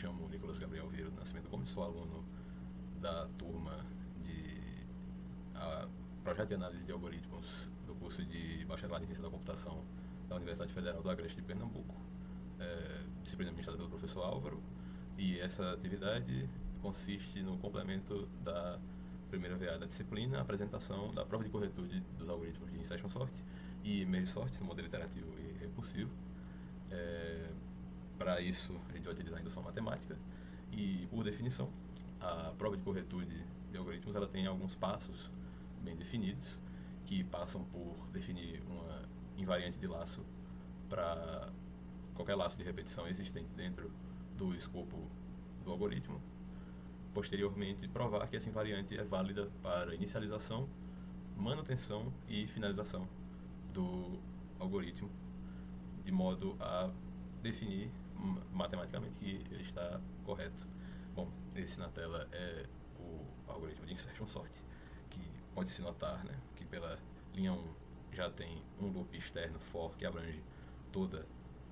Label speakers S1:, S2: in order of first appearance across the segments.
S1: chamo Nicolas Gabriel Vieira do Nascimento Gomes, sou aluno da turma de Projeto de Análise de Algoritmos do curso de Bacharelado em Ciência da Computação da Universidade Federal do Agreste de Pernambuco, disciplina administrada pelo professor Álvaro, e essa atividade consiste no complemento da primeira VA da disciplina, a apresentação da prova de corretude dos algoritmos de insertion sort e merge sort no modelo iterativo e recursivo. Para isso, a gente vai utilizar a indução matemática e, por definição, a prova de corretude de algoritmos ela tem alguns passos bem definidos, que passam por definir uma invariante de laço para qualquer laço de repetição existente dentro do escopo do algoritmo. Posteriormente, provar que essa invariante é válida para inicialização, manutenção e finalização do algoritmo, de modo a definir matematicamente que ele está correto. Bom, esse na tela é o algoritmo de insertion sort, que pode-se notar, né, que pela linha 1 já tem um loop externo for que abrange toda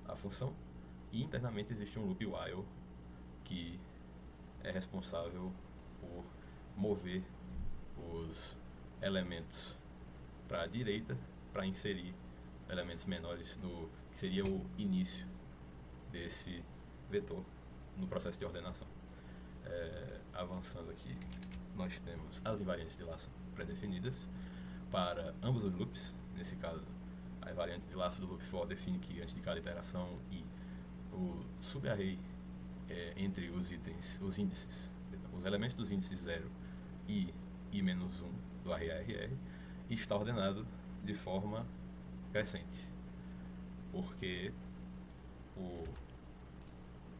S1: a função, e internamente existe um loop while que é responsável por mover os elementos para a direita para inserir elementos menores no que seria o início desse vetor no processo de ordenação. Avançando aqui, nós temos as invariantes de laço pré-definidas para ambos os loops. Nesse caso, a invariante de laço do loop for define que antes de cada iteração i, o subarray entre os índices, os elementos dos índices 0 e i-1 do array ARR está ordenado de forma crescente, porque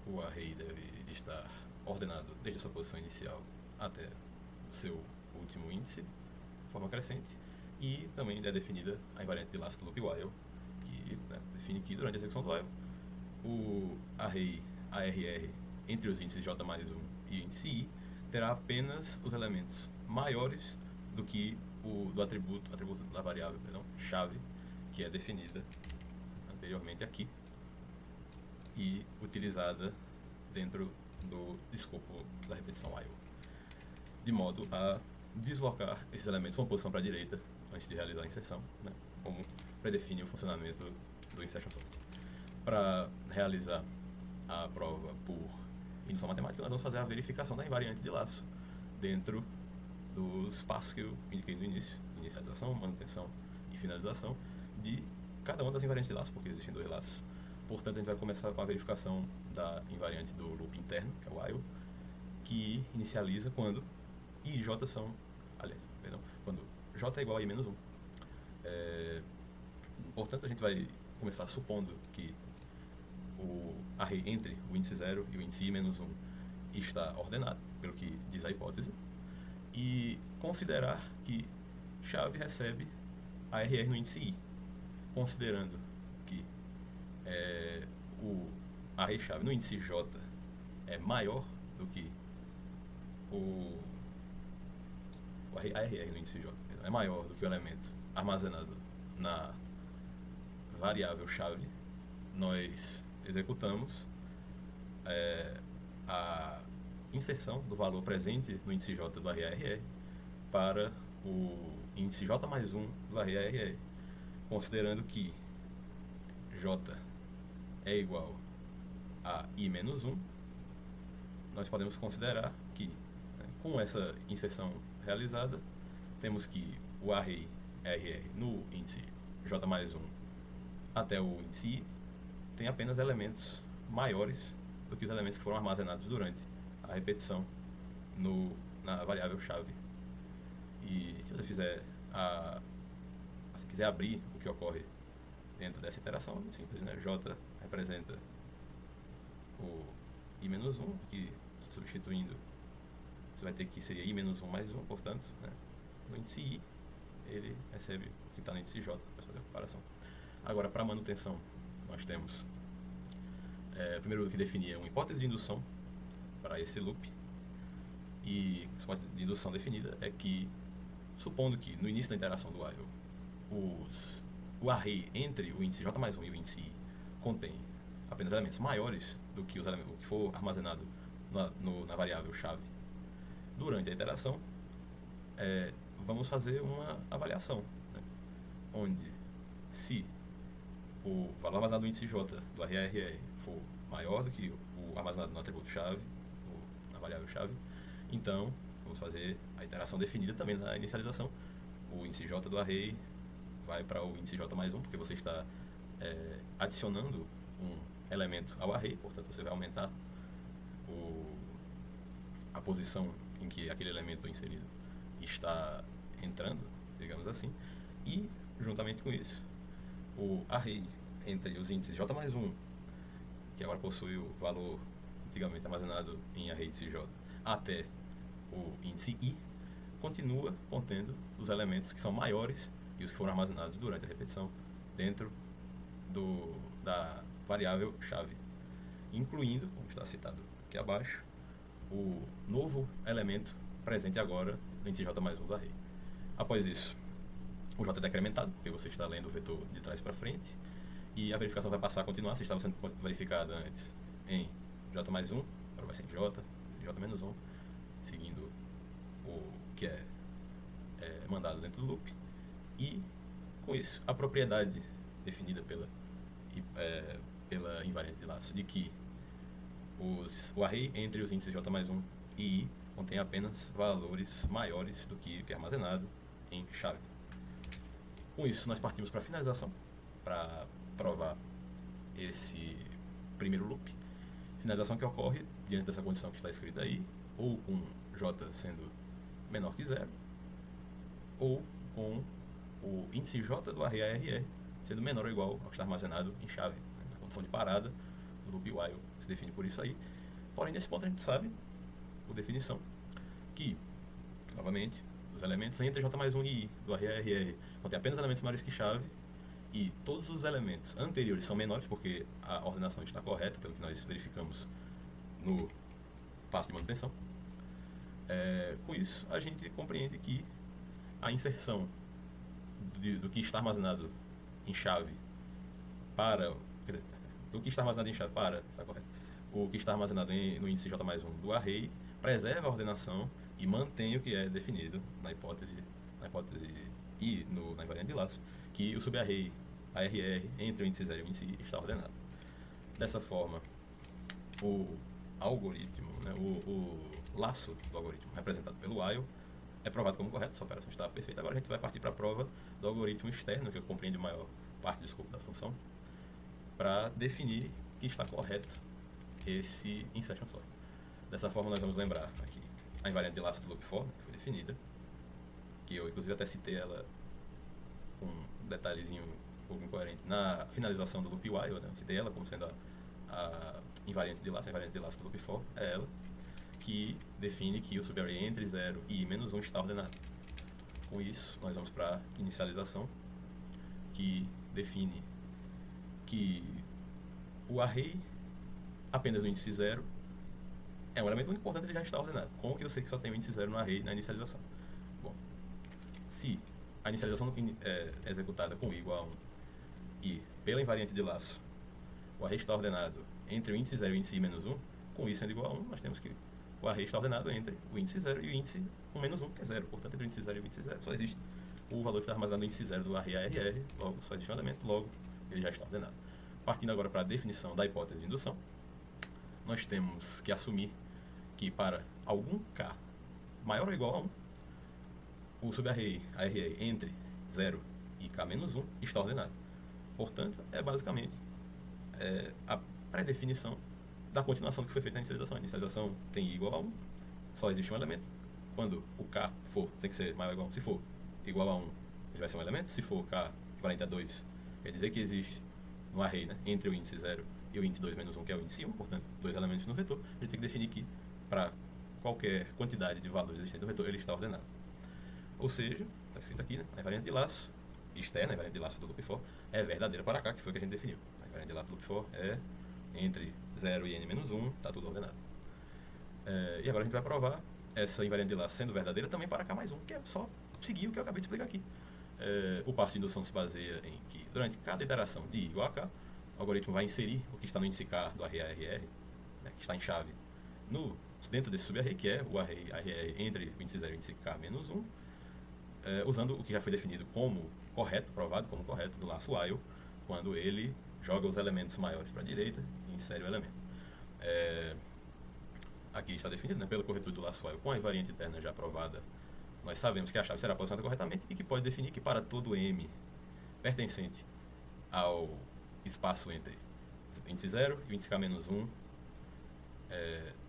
S1: o array deve estar ordenado desde a sua posição inicial até o seu último índice, de forma crescente, e também é definida a invariante de laço do loop while, que define que durante a execução do while, o array ARR entre os índices j mais 1 e o índice i terá apenas os elementos maiores do que o do atributo da variável, chave, que é definida anteriormente aqui e utilizada dentro do escopo da repetição while, de modo a deslocar esses elementos uma posição para a direita antes de realizar a inserção, como predefine o funcionamento do insertion sort. Para realizar a prova por indução matemática, nós vamos fazer a verificação da invariante de laço dentro dos passos que eu indiquei no início: inicialização, manutenção e finalização de cada uma das invariantes de laço, porque existem dois laços. Portanto, a gente vai começar com a verificação da invariante do loop interno, que é o while, que inicializa quando i e j são, quando j é igual a i-1. Portanto, a gente vai começar supondo que o array entre o índice 0 e o índice i-1 está ordenado, pelo que diz a hipótese, e considerar que chave recebe ARR no índice i, considerando que o array chave no índice j é maior do que o ARR no índice j, é maior do que o elemento armazenado na variável chave, nós executamos a inserção do valor presente no índice j do array ARR para o índice j mais 1 do array ARR, considerando que j é igual a i-1, nós podemos considerar que, com essa inserção realizada, temos que o array ARR no índice j mais 1 até o índice i tem apenas elementos maiores do que os elementos que foram armazenados durante a repetição na variável chave. E se você se quiser abrir o que ocorre dentro dessa iteração, é simples, j representa o i-1, que substituindo você vai ter que seria i-1 mais 1, portanto, no índice i ele recebe o que está no índice j, para fazer a comparação. Agora, para manutenção, nós temos primeiro que definir uma hipótese de indução para esse loop, e a hipótese de indução definida é que, supondo que no início da interação do while o array entre o índice j mais 1 e o índice i contém apenas elementos maiores do que o que for armazenado na variável chave. Durante a iteração, vamos fazer uma avaliação, né? Onde, se o valor armazenado no índice J do RARR for maior do que o armazenado no atributo chave, na variável chave, então vamos fazer a iteração definida também na inicialização. O índice J do array vai para o índice J mais 1, porque você está adicionando um elemento ao array, portanto você vai aumentar a posição em que aquele elemento inserido está entrando, digamos assim, e juntamente com isso, o array entre os índices J mais 1, que agora possui o valor antigamente armazenado em array índice J, até o índice I, continua contendo os elementos que são maiores que os que foram armazenados durante a repetição dentro da variável chave, incluindo, como está citado aqui abaixo, o novo elemento presente agora no índice J mais 1 do array. Após isso, o J é decrementado, porque você está lendo o vetor de trás para frente, e a verificação vai passar a continuar. Se estava sendo verificada antes em J mais 1, agora vai ser em J menos 1, seguindo o que é mandado dentro do loop. E, com isso, a propriedade definida pela invariante de laço de que o array entre os índices J mais 1 e I contém apenas valores maiores do que é armazenado em chave. Com isso, nós partimos para a finalização, para provar esse primeiro loop. Finalização que ocorre diante dessa condição que está escrita aí, ou com J sendo menor que 0, ou com o índice J do array ARR sendo menor ou igual ao que está armazenado em chave. A condição de parada do loop while se define por isso aí. Porém, nesse ponto a gente sabe, por definição, que, novamente, os elementos entre J mais 1 e I do array ARR contém apenas elementos maiores que chave, e todos os elementos anteriores são menores, porque a ordenação está correta, pelo que nós verificamos no passo de manutenção. Com isso, a gente compreende que a inserção do que está armazenado em chave para... Quer dizer, do que está armazenado em chave para... Está correto. O que está armazenado no índice J mais 1 do array preserva a ordenação e mantém o que é definido na hipótese e na invariante de laço, que o subarray ARR entre o índice 0 e o índice I está ordenado. Dessa forma, o algoritmo, né, o laço do algoritmo representado pelo while é provado como correto, essa operação está perfeita. Agora a gente vai partir para a prova do algoritmo externo, que compreende a maior parte do escopo da função, para definir que está correto esse insertion sort. Dessa forma, nós vamos lembrar aqui a invariante de laço do loop for, que foi definida, que eu inclusive até citei ela com um detalhezinho um pouco incoerente na finalização do loop while, né? Eu citei ela como sendo a invariante de laço. A invariante de laço do loop for é ela que define que o subarray entre 0 e I menos 1 está ordenado. Com isso, nós vamos para a inicialização, que define que o array apenas no índice 0 é um elemento muito importante, ele já está ordenado. Como que eu sei que só tem o índice 0 no array na inicialização? Bom, se a inicialização é executada com I igual a 1 e pela invariante de laço o array está ordenado entre o índice 0 e o índice I menos 1, com I sendo igual a 1, nós temos que o array está ordenado entre o índice 0 e o índice 1 menos 1, que é 0. Portanto, entre o índice 0 e o índice 0 só existe o valor que está armazenado no índice 0 do array ARR, logo só existe um elemento, logo ele já está ordenado. Partindo agora para a definição da hipótese de indução, nós temos que assumir que para algum K maior ou igual a 1, o subarray ARR entre 0 e K menos 1 está ordenado. Portanto, é basicamente a pré-definição da continuação que foi feita na inicialização. A inicialização tem I igual a 1, só existe um elemento. Quando o K tem que ser maior ou igual a 1. Se for igual a 1, ele vai ser um elemento. Se for K equivalente a 2, quer dizer que existe no array, né, entre o índice 0 e o índice 2 menos 1, que é o índice 1, portanto, dois elementos no vetor. A gente tem que definir que, para qualquer quantidade de valores existente no vetor, ele está ordenado. Ou seja, está escrito aqui, né, a invariante de laço externa, a invariante de laço do loop for, é verdadeira para cá, que foi o que a gente definiu. A invariante de laço do loop for é entre 0 e n menos 1, está tudo ordenado. E agora a gente vai provar essa invariante de laço sendo verdadeira também para K mais 1, que é só seguir o que eu acabei de explicar aqui. O passo de indução se baseia em que, durante cada iteração de I igual a K, o algoritmo vai inserir o que está no índice K do array ARR, né, que está em chave, dentro desse subarray, que é o array RR entre o índice 0 e o índice K menos 1, usando o que já foi definido como correto, provado como correto do laço while, quando ele joga os elementos maiores para a direita e insere o elemento. Aqui está definido, né, pelo corretor do laço while com a invariante interna já aprovada. Nós sabemos que a chave será posicionada corretamente e que pode definir que para todo M pertencente ao espaço entre o índice 0 e o índice K menos 1,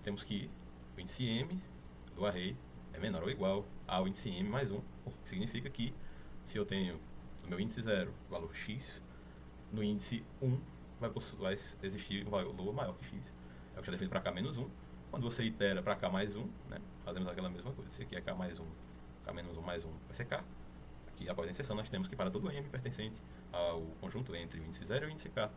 S1: temos que o índice M do array é menor ou igual ao índice M mais 1, o que significa que se eu tenho no meu índice 0 o valor x, no índice 1 vai existir um valor maior que x. É o que está definido para K menos 1. Quando você itera para K mais 1, né, fazemos aquela mesma coisa. Se aqui é K mais 1, K menos 1 mais 1 vai ser K. Aqui, após a inserção, nós temos que para todo M pertencente ao conjunto entre o índice 0 e o índice K,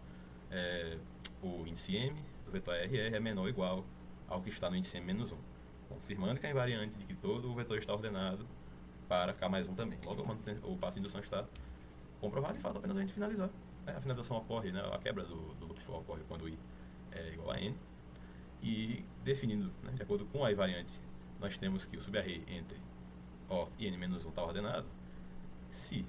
S1: o índice M do vetor RR é menor ou igual ao que está no índice M menos 1. Confirmando que é invariante de que todo o vetor está ordenado para K mais 1 também. Logo, o passo de indução está comprovado e falta apenas a gente finalizar. A finalização ocorre, né, a quebra do loop for ocorre quando I é igual a N. E definindo, né, de acordo com a invariante, nós temos que o subarray entre O e N menos 1 está ordenado. Se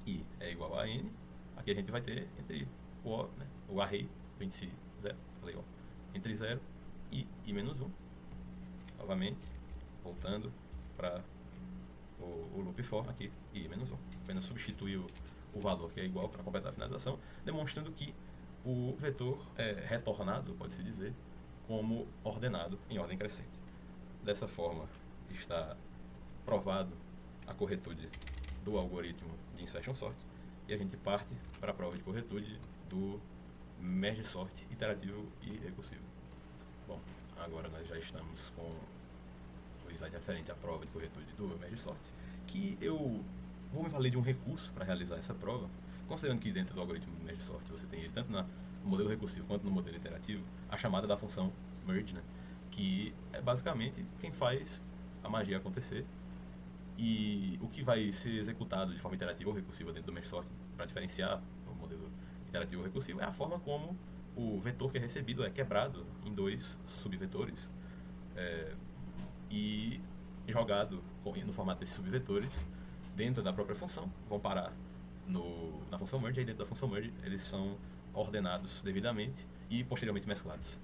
S1: I é igual a N, aqui a gente vai ter entre o array do índice 0, falei, entre 0 e I menos 1. Novamente, voltando para o loop for aqui, I menos 1. Apenas substituir o valor que é igual para completar a finalização, demonstrando que o vetor é retornado, pode-se dizer, como ordenado em ordem crescente. Dessa forma, está provado a corretude do algoritmo de insertion sort e a gente parte para a prova de corretude do merge sort iterativo e recursivo. Bom, agora nós já estamos com o slide referente à prova de corretude do merge sort, que eu vou me valer de um recurso para realizar essa prova, considerando que dentro do algoritmo do merge sort você tem ele tanto no modelo recursivo quanto no modelo iterativo, a chamada da função merge, né, que é basicamente quem faz a magia acontecer. E o que vai ser executado de forma iterativa ou recursiva dentro do merge sort para diferenciar o modelo iterativo ou recursivo é a forma como o vetor que é recebido é quebrado em dois subvetores e jogado no formato desses subvetores dentro da própria função. Vão parar na função merge, e dentro da função merge eles são ordenados devidamente e posteriormente mesclados.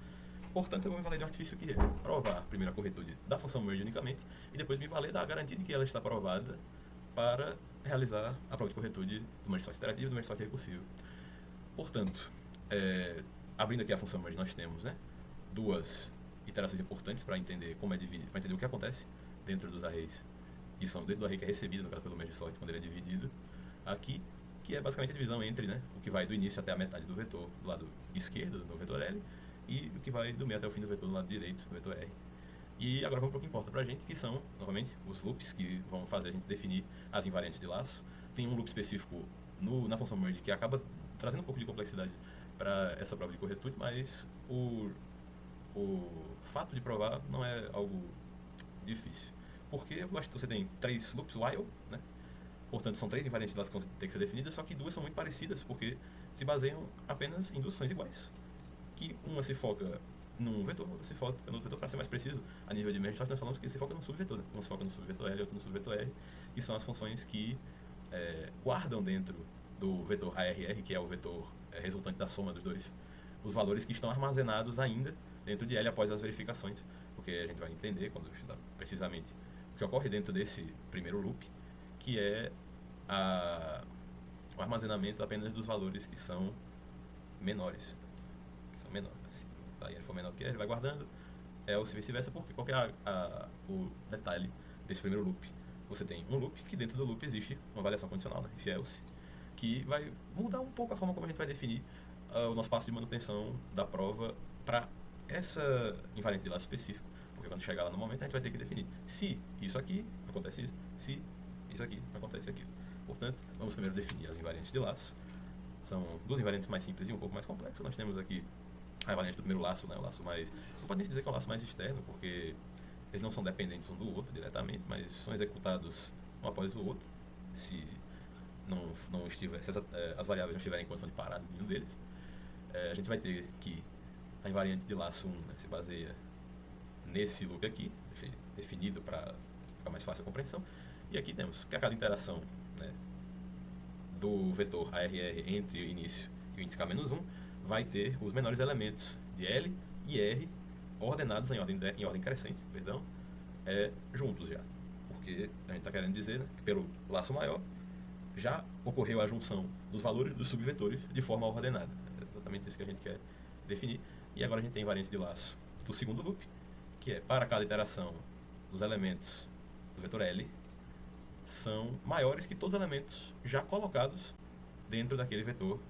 S1: Portanto, eu vou me valer de um artifício que é provar primeiro a corretude da função merge unicamente e depois me valer da garantia de que ela está provada para realizar a prova de corretude do merge sort iterativo e do merge sort recursivo. Portanto, abrindo aqui a função merge, nós temos, né, duas iterações importantes para entender como é dividido, para entender o que acontece dentro dos arrays, que são dentro do array que é recebido, no caso pelo merge sort, quando ele é dividido aqui, que é basicamente a divisão entre, né, o que vai do início até a metade do vetor do lado esquerdo do vetor L e o que vai do meio até o fim do vetor do lado direito do vetor R. E agora vamos para o que importa para a gente, que são, novamente, os loops que vão fazer a gente definir as invariantes de laço. Tem um loop específico na função merge que acaba trazendo um pouco de complexidade para essa prova de corretude, mas o fato de provar não é algo difícil. Porque você tem 3 loops while, né? Portanto, são 3 invariantes de laço que vão ter que ser definidas, só que 2 são muito parecidas, porque se baseiam apenas em 2 funções iguais. Que uma se foca num vetor, outra se foca no outro vetor. Para ser mais preciso, a nível de merge sort, nós falamos que se foca num subvetor, né? Uma se foca no subvetor L e outra no subvetor R, que são as funções que guardam dentro do vetor ARR, que é o vetor resultante da soma dos dois, os valores que estão armazenados ainda dentro de L após as verificações, porque a gente vai entender, quando estudar precisamente, o que ocorre dentro desse primeiro loop, que é o armazenamento apenas dos valores que são menores. Se ele for menor do que ele vai guardando, ou se vice-versa, porque qual que é o detalhe desse primeiro loop? Você tem um loop, que dentro do loop existe uma variação condicional, né, if else, que vai mudar um pouco a forma como a gente vai definir o nosso passo de manutenção da prova para essa invariante de laço específico, porque quando chegar lá no momento a gente vai ter que definir se isso aqui acontece isso, se isso aqui acontece aquilo. Portanto, vamos primeiro definir as invariantes de laço. São 2 invariantes mais simples e um pouco mais complexas. Nós temos aqui a invariante do primeiro laço, né, o laço mais... Não pode nem se dizer que é o laço mais externo, porque eles não são dependentes um do outro diretamente, mas são executados um após o outro, se não estiver, se as variáveis não estiverem em condição de parar nenhum deles. A gente vai ter que a invariante de laço 1, né, se baseia nesse loop aqui, definido para ficar mais fácil a compreensão. E aqui temos que a cada interação, né, do vetor ARR entre o início e o índice K-1 vai ter os menores elementos de L e R ordenados em ordem crescente, perdão, juntos já. Porque a gente está querendo dizer, né, que pelo laço maior já ocorreu a junção dos valores dos subvetores de forma ordenada. É exatamente isso que a gente quer definir. E agora a gente tem invariante de laço do segundo loop, que é para cada iteração dos elementos do vetor L são maiores que todos os elementos já colocados dentro daquele vetor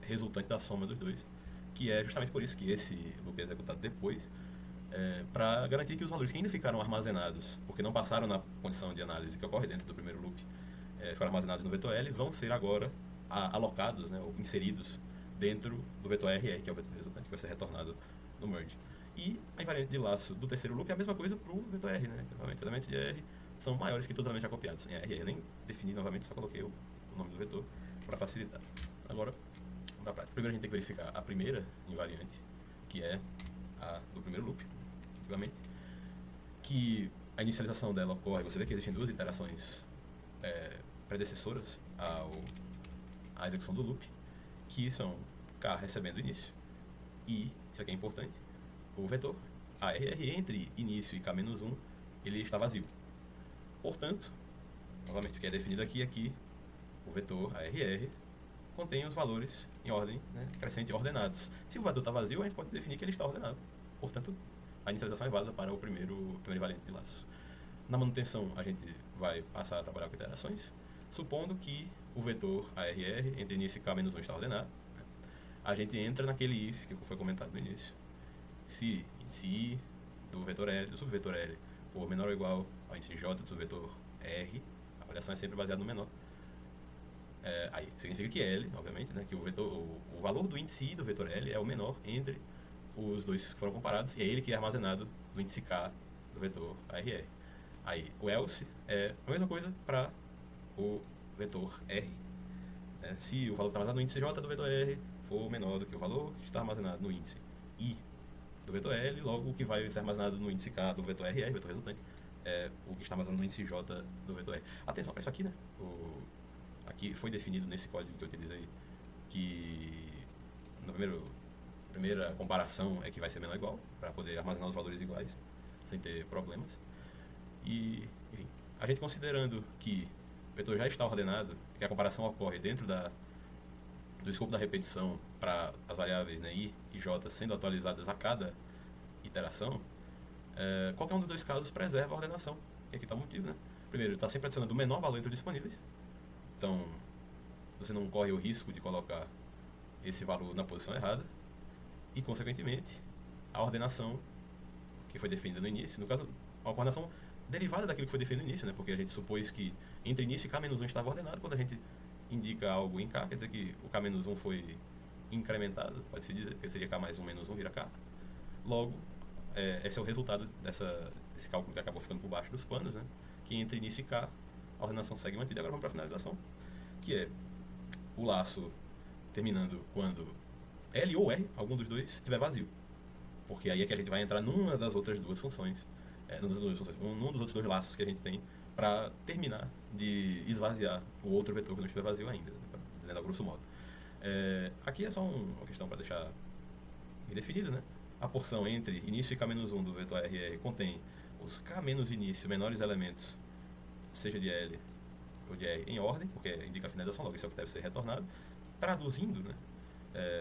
S1: resultante da soma dos dois, que é justamente por isso que esse loop é executado depois, para garantir que os valores que ainda ficaram armazenados, porque não passaram na condição de análise que ocorre dentro do primeiro loop, ficaram armazenados no vetor L, vão ser agora alocados, né, ou inseridos dentro do vetor RR, que é o vetor resultante que vai ser retornado no merge. E a invariante de laço do terceiro loop é a mesma coisa para o vetor R, né? Os elementos de R são maiores que todos os elementos já copiados em RR. Eu nem defini novamente, só coloquei o nome do vetor para facilitar. Agora, para a prática. Primeiro a gente tem que verificar a primeira invariante, que é a do primeiro loop, efetivamente, que a inicialização dela ocorre, você vê que existem duas iterações predecessoras à execução do loop, que são K recebendo o início e, isso aqui é importante, o vetor ARR entre início e K-1, ele está vazio. Portanto, novamente, o que é definido aqui, o vetor ARR contém os valores em ordem, né, crescente ordenados. Se o vetor está vazio, a gente pode definir que ele está ordenado. Portanto, a inicialização é válida para o primeiro invariante de laço. Na manutenção, a gente vai passar a trabalhar com iterações, supondo que o vetor ARR entre início e K-1 está ordenado. Né? A gente entra naquele if que foi comentado no início. Se índice I do vetor L, do subvetor L, for menor ou igual ao índice J do subvetor R, a avaliação é sempre baseada no menor. Aí significa que L, obviamente, né, que o valor do índice I do vetor L é o menor entre os dois que foram comparados, e é ele que é armazenado no índice K do vetor ARR. Aí o else é a mesma coisa para o vetor R. Né? Se o valor que está armazenado no índice J do vetor R for menor do que o valor que está armazenado no índice I do vetor L, logo o que vai ser armazenado no índice K do vetor RR, vetor resultante, é o que está armazenado no índice J do vetor R. Atenção para isso aqui, né? Aqui foi definido nesse código que eu utilizei que na primeira comparação é que vai ser menor ou igual, para poder armazenar os valores iguais, sem ter problemas. E, enfim, a gente considerando que o vetor já está ordenado, que a comparação ocorre dentro do escopo da repetição para as variáveis, né, I e J sendo atualizadas a cada iteração, qualquer um dos dois casos preserva a ordenação. E aqui está o motivo, né? Primeiro, está sempre adicionando o menor valor entre os disponíveis. Então, você não corre o risco de colocar esse valor na posição errada. E, consequentemente, a ordenação que foi definida no início, no caso, uma ordenação derivada daquilo que foi definido no início, né? Porque a gente supôs que entre início e K-1 estava ordenado. Quando a gente indica algo em K, quer dizer que o K-1 foi incrementado, pode-se dizer, porque seria K mais 1 menos 1 vira K. Logo, esse é o resultado desse cálculo que acabou ficando por baixo dos panos, né? Que entre início e K, a ordenação segue mantida. Agora vamos para a finalização, que é o laço terminando quando L ou R, algum dos dois, estiver vazio. Porque aí é que a gente vai entrar numa das outras duas funções, num dos outros dois laços que a gente tem para terminar de esvaziar o outro vetor que não estiver vazio ainda, né, dizendo a grosso modo. Aqui é só uma questão para deixar indefinido, né? A porção entre início e K-1 do vetor RR contém os K menos início menores elementos, seja de L ou de R, em ordem, porque indica a finalização, logo isso é o que deve ser retornado. Traduzindo, né,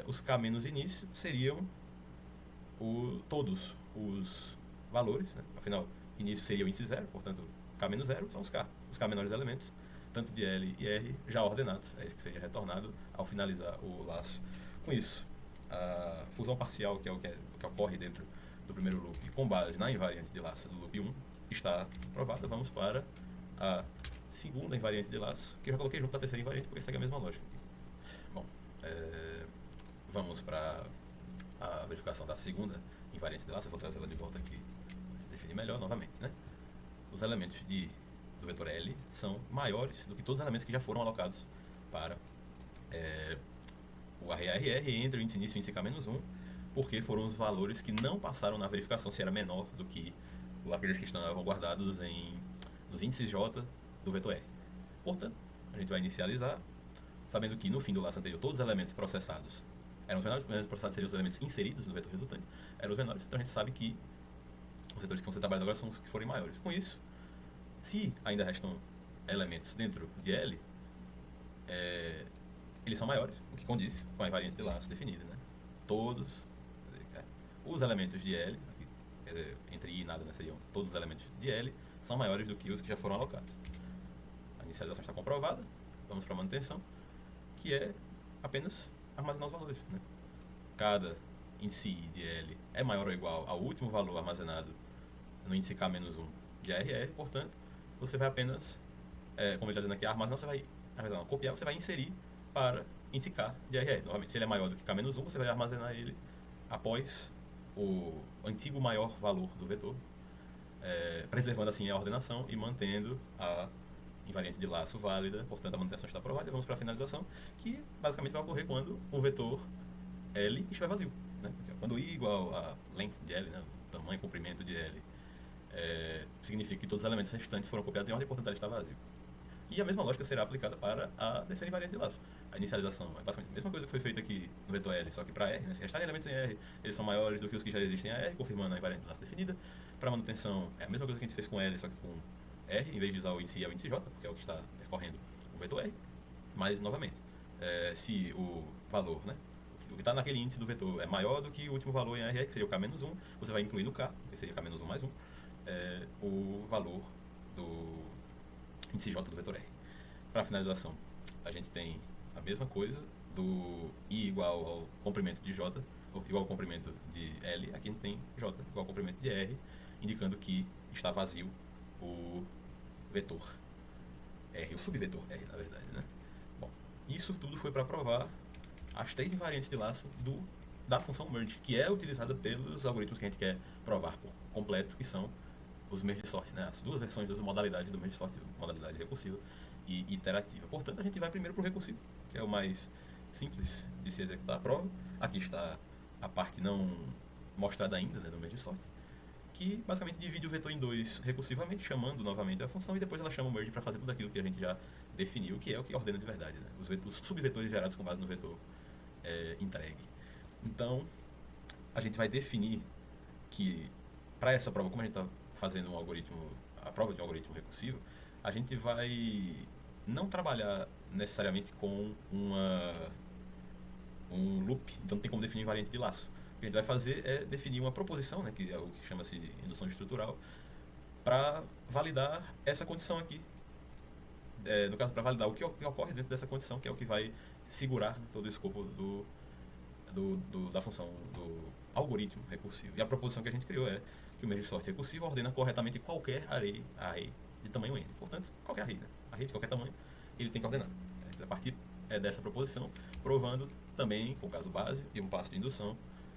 S1: os K menos início seriam todos os valores, né? Afinal, início seria o índice zero, portanto, K menos zero são os K menores elementos, tanto de L e R já ordenados, é isso que seria retornado ao finalizar o laço. Com isso, a fusão parcial, que é o que ocorre dentro do primeiro loop, com base na invariante de laço do loop 1, está provada. Vamos para a segunda invariante de laço, que eu já coloquei junto da terceira invariante, porque segue a mesma lógica. Bom, vamos para a verificação da segunda invariante de laço. Eu vou trazer ela de volta aqui, definir melhor novamente, né? Os elementos do vetor L são maiores do que todos os elementos que já foram alocados para o ARR entre o índice início e o índice K-1, porque foram os valores que não passaram na verificação se era menor do que aqueles que estavam guardados nos índices J do vetor R. Portanto, a gente vai inicializar, sabendo que no fim do laço anterior todos os elementos processados eram os menores, os elementos processados seriam os elementos inseridos no vetor resultante, eram os menores, então a gente sabe que os vetores que vão ser trabalhados agora são os que forem maiores. Com isso, se ainda restam elementos dentro de L, eles são maiores, o que condiz com a invariante de laço definida, né? Todos, os elementos de L, quer dizer, entre I e nada, né, seriam todos os elementos de L, são maiores do que os que já foram alocados. A inicialização está comprovada, vamos para a manutenção, que é apenas armazenar os valores, né? Cada índice I de L é maior ou igual ao último valor armazenado no índice K-1 de RR, portanto, você vai apenas, como ele está dizendo aqui, armazenar, você vai armazenar, copiar, você vai inserir para índice K de RR. Novamente, se ele é maior do que K-1, você vai armazenar ele após o antigo maior valor do vetor, preservando assim a ordenação e mantendo a invariante de laço válida, portanto a manutenção está aprovada. E vamos para a finalização, que basicamente vai ocorrer quando o vetor L estiver vazio, né? Quando I igual a length de L, né, o tamanho e comprimento de L, significa que todos os elementos restantes foram copiados em ordem, portanto ele está vazio. E a mesma lógica será aplicada para a terceira invariante de laço. A inicialização é basicamente a mesma coisa que foi feita aqui no vetor L, só que para R, né? Se restarem elementos em R, eles são maiores do que os que já existem em R, confirmando a invariante de laço definida. Para manutenção, é a mesma coisa que a gente fez com L, só que com R, em vez de usar o índice I, é o índice J, porque é o que está percorrendo o vetor R. Mas, novamente, se o valor, né, o que está naquele índice do vetor é maior do que o último valor em R, que seria o K-1, você vai incluir no K, que seria K-1 mais 1, o valor do índice J do vetor R. Para finalização, a gente tem a mesma coisa do I igual ao comprimento de J, ou igual ao comprimento de L, aqui a gente tem J igual ao comprimento de R, indicando que está vazio o vetor R, o subvetor R, na verdade, né? Bom, isso tudo foi para provar as três invariantes de laço da função merge, que é utilizada pelos algoritmos que a gente quer provar por completo, que são os merge sort, né? As duas versões das modalidades do merge sort, modalidade recursiva e iterativa. Portanto, a gente vai primeiro para o recursivo, que é o mais simples de se executar a prova. Aqui está a parte não mostrada ainda, né, do merge sort, que basicamente divide o vetor em dois recursivamente, chamando novamente a função, e depois ela chama o merge para fazer tudo aquilo que a gente já definiu, que é o que ordena de verdade, né? Os subvetores gerados com base no vetor entregue. Então, a gente vai definir que, para essa prova, como a gente está fazendo a prova de um algoritmo recursivo, a gente vai não trabalhar necessariamente com um loop, então não tem como definir variante de laço. O que a gente vai fazer é definir uma proposição, né, que é o que chama-se de indução estrutural, para validar essa condição aqui. No caso, para validar o que ocorre dentro dessa condição, que é o que vai segurar todo o escopo da função do algoritmo recursivo. E a proposição que a gente criou é que o merge sort recursivo ordena corretamente qualquer array de tamanho n. Portanto, qualquer array, né? Array de qualquer tamanho, ele tem que ordenar. A partir dessa proposição, provando também com o caso base e um passo de indução.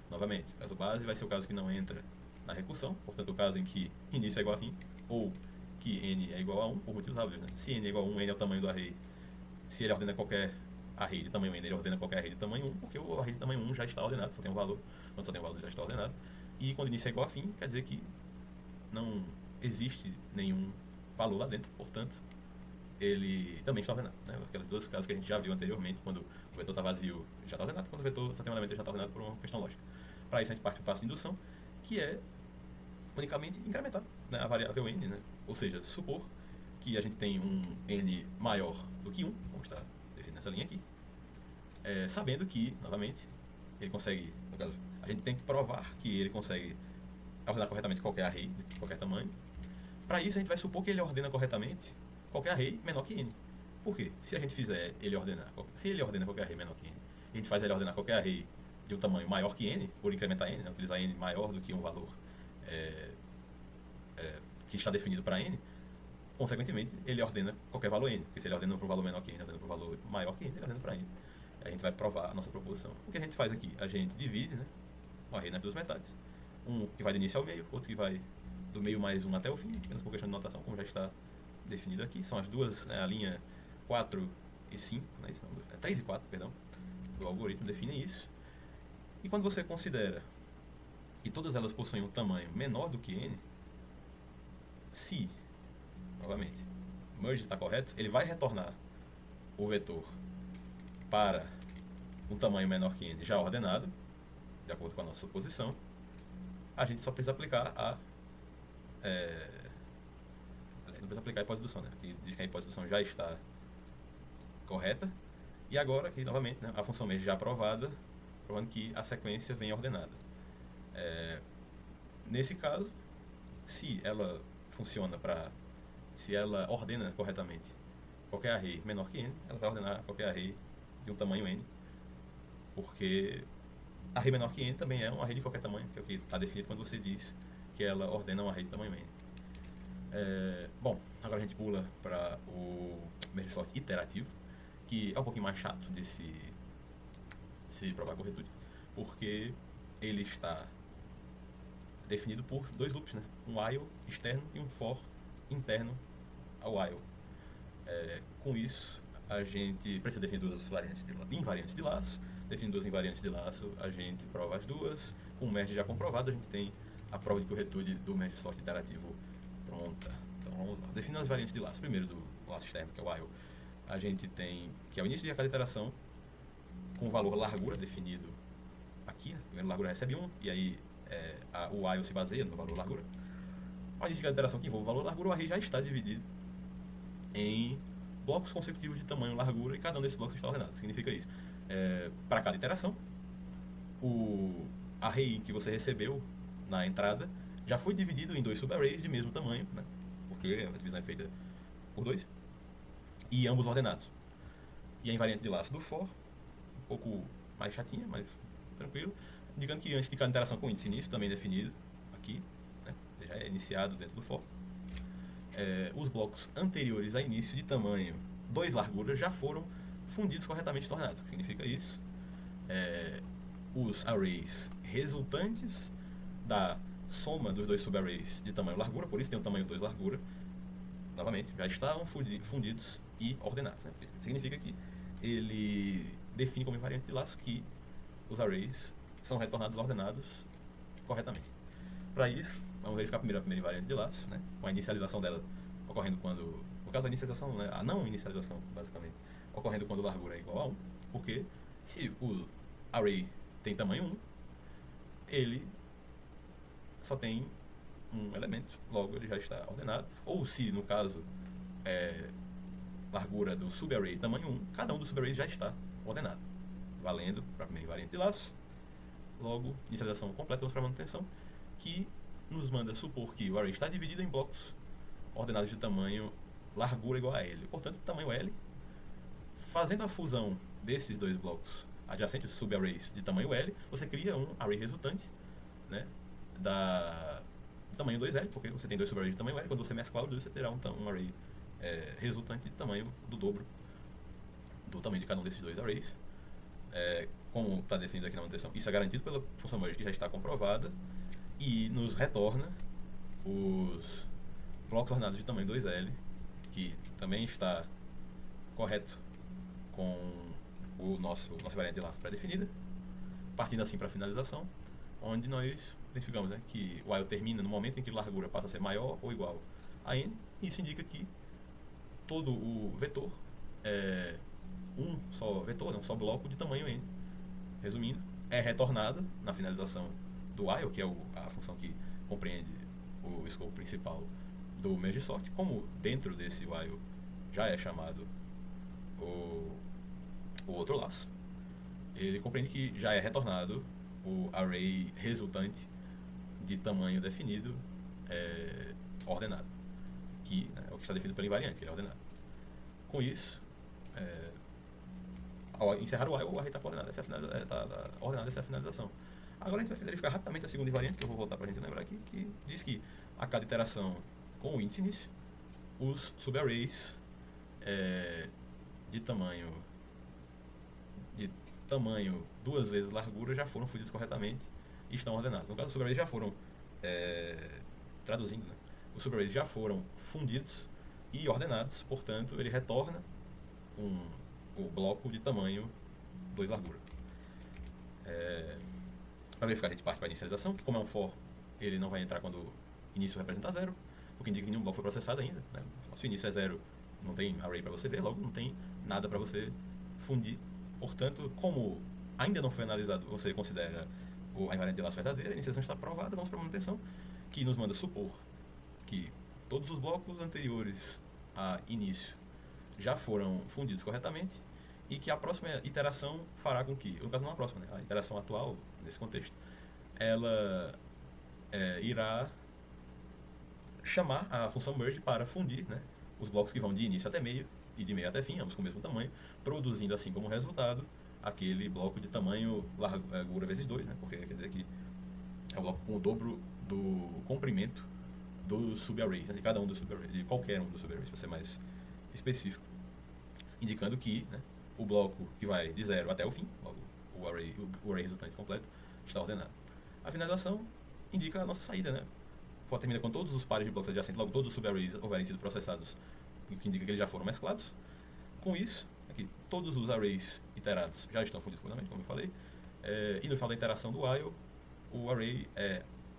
S1: Novamente, o caso base vai ser o caso que não entra na recursão, portanto, o caso em que início é igual a fim, ou que n é igual a 1, por motivos óbvios, né? Se n é igual a 1, n é o tamanho do array. Se ele ordena qualquer array de tamanho n, ele ordena qualquer array de tamanho 1, porque o array de tamanho 1 já está ordenado, só tem um valor. Quando só tem um valor, já está ordenado. E quando início é igual a fim, quer dizer que não existe nenhum valor lá dentro, portanto, ele também está ordenado, né? Aqueles dois casos que a gente já viu anteriormente, quando o vetor está vazio, já está ordenado, quando o vetor só tem um elemento, ele já está ordenado por uma questão lógica. Para isso, a gente parte do passo de indução, que é unicamente incrementar, né, a variável n, né? Ou seja, supor que a gente tem um n maior do que 1, vamos estar definindo essa linha aqui, sabendo que, novamente, ele consegue, no caso, a gente tem que provar que ele consegue ordenar corretamente qualquer array de qualquer tamanho. Para isso, a gente vai supor que ele ordena corretamente qualquer array menor que n. Por quê? Se a gente fizer ele ordenar, se ele ordena qualquer array menor que n, a gente faz ele ordenar qualquer array de um tamanho maior que n, por incrementar n, né, utilizar n maior do que um valor que está definido para n, consequentemente, ele ordena qualquer valor n. Porque se ele ordena para um valor menor que n, ordena para um valor maior que n, ele ordena para n. A gente vai provar a nossa proposição. O que a gente faz aqui? A gente divide, né, o array nas duas metades. Um que vai do início ao meio, outro que vai do meio mais 1 até o fim, apenas por questão de notação, como já está definido aqui. São as duas, né, a linha 4 e 5, né, 3 e 4, perdão, do algoritmo definem isso. E quando você considera que todas elas possuem um tamanho menor do que n, se, novamente, merge está correto, ele vai retornar o vetor para um tamanho menor que n já ordenado, de acordo com a nossa suposição. A gente só precisa aplicar não precisa aplicar a hipótese de indução, né? Que diz que a hipótese de indução já está correta. E agora, aqui novamente, né, a função merge já aprovada, provando que a sequência vem ordenada. Nesse caso, se ela funciona se ela ordena corretamente qualquer array menor que n, ela vai ordenar qualquer array de um tamanho n, porque array menor que n também é um array de qualquer tamanho, que é o que está definido quando você diz que ela ordena um array de tamanho n. Bom, agora a gente pula para o merge sort iterativo, que é um pouquinho mais chato de se provar corretude, porque ele está definido por dois loops, né? Um while externo e um for interno ao while. Com isso, a gente precisa definir duas invariantes de laço. Definindo duas invariantes de laço, a gente prova as duas. Com o merge já comprovado, a gente tem a prova de corretude do merge sort iterativo pronta. Então vamos lá. Definindo as variantes de laço. Primeiro do laço externo, que é o while, a gente tem que é o início de cada iteração com o valor largura definido aqui, né? O largura recebe 1, e aí o while se baseia no valor largura. Ao início de cada iteração que envolve o valor largura, o array já está dividido em blocos consecutivos de tamanho largura, e cada um desses blocos está ordenado. O que significa isso? Para cada iteração, o array que você recebeu na entrada já foi dividido em dois subarrays de mesmo tamanho, né? Porque a divisão é feita por dois, e ambos ordenados. E a invariante de laço do for, um pouco mais chatinha, mas tranquilo, indicando que antes de cada interação com índice início, também definido aqui, né? Já é iniciado dentro do for, os blocos anteriores a início de tamanho 2 larguras já foram fundidos corretamente tornados. O que significa isso? Os arrays resultantes da soma dos dois subarrays de tamanho largura, por isso tem o tamanho 2 largura, novamente, já estavam fundidos e ordenados, né? Significa que ele define como invariante de laço que os arrays são retornados ordenados corretamente. Para isso, vamos verificar primeiro a primeira invariante de laço, né? Com a inicialização dela ocorrendo quando... No caso, a inicialização, né? A não inicialização, basicamente, ocorrendo quando largura é igual a 1, porque se o array tem tamanho 1, ele só tem um elemento, logo ele já está ordenado. Ou se, no caso, largura do subarray tamanho 1, cada um dos subarrays já está ordenado, valendo para a primeira invariante de laço. Logo, inicialização completa para manutenção, que nos manda supor que o array está dividido em blocos ordenados de tamanho largura igual a L. Portanto, tamanho L, fazendo a fusão desses dois blocos adjacentes, subarrays de tamanho L, você cria um array resultante, né, do tamanho 2L, porque você tem dois subarrays de tamanho L. Quando você mesclar os dois, você terá um array resultante de tamanho do dobro do tamanho de cada um desses dois arrays. Como está definido aqui na manutenção, isso é garantido pela função merge, que já está comprovada, e nos retorna os blocos ordenados de tamanho 2L, que também está correto com nossa variante de laço pré-definida, partindo assim para a finalização, onde nós identificamos, né, que o while termina no momento em que a largura passa a ser maior ou igual a n, e isso indica que todo o vetor é um só vetor, um só bloco de tamanho n. Resumindo, é retornada na finalização do while, que é a função que compreende o escopo principal do merge sort. Como dentro desse while já é chamado o outro laço, ele compreende que já é retornado o array resultante de tamanho definido ordenado, que é o que está definido pela invariante, ele é ordenado. Com isso, ao encerrar o while, o array está ordenado, essa é a finalização. Agora a gente vai verificar rapidamente a segunda invariante, que eu vou voltar para a gente lembrar aqui, que diz que a cada iteração com o índice início, os subarrays de tamanho 2 vezes largura já foram fundidos corretamente e estão ordenados. No caso, os subarrays já foram, traduzindo, né? Os subarrays já foram fundidos e ordenados, portanto, ele retorna o bloco de tamanho 2 largura. Para verificar, a gente parte para a inicialização, que como é um for, ele não vai entrar quando o início representa 0, o que indica que nenhum bloco foi processado ainda, né? Se o início é 0, não tem array para você ver, logo não tem nada para você fundir. Portanto, como ainda não foi analisado, você considera a invariante de laço verdadeira, a inicialização está aprovada, vamos para a manutenção, que nos manda supor que todos os blocos anteriores a início já foram fundidos corretamente e que a próxima iteração fará com que, no caso não a próxima, né, a iteração atual, nesse contexto, ela irá chamar a função merge para fundir, né, os blocos que vão de início até meio e de meio até fim, ambos com o mesmo tamanho, produzindo assim como resultado aquele bloco de tamanho largura vezes 2, né, porque quer dizer que é o bloco com o dobro do comprimento dos subarrays, né, de cada um dos subarrays, de qualquer um dos subarrays, para ser mais específico, indicando que, né, o bloco que vai de 0 até o fim, o array resultante completo, está ordenado. A finalização indica a nossa saída, né? Termina com todos os pares de blocos adjacentes, logo todos os subarrays houverem sido processados, o que indica que eles já foram mesclados. Com isso, aqui, todos os arrays iterados já estão fundidos completamente, como eu falei, e no final da iteração do while, o array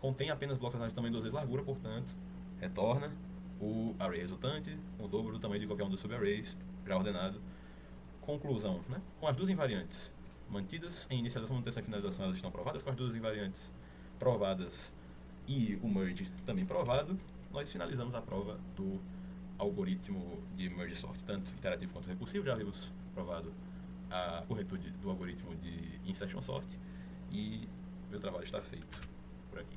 S1: contém apenas blocos de tamanho 2 vezes largura, portanto, retorna o array resultante com o dobro do tamanho de qualquer um dos subarrays já ordenado. Conclusão, né? Com as duas invariantes mantidas em inicialização, manutenção e finalização, elas estão provadas. Com as duas invariantes provadas e o merge também provado, nós finalizamos a prova do algoritmo de merge sort, tanto iterativo quanto recursivo. Já vimos provado a corretude do algoritmo de insertion sort e meu trabalho está feito por aqui.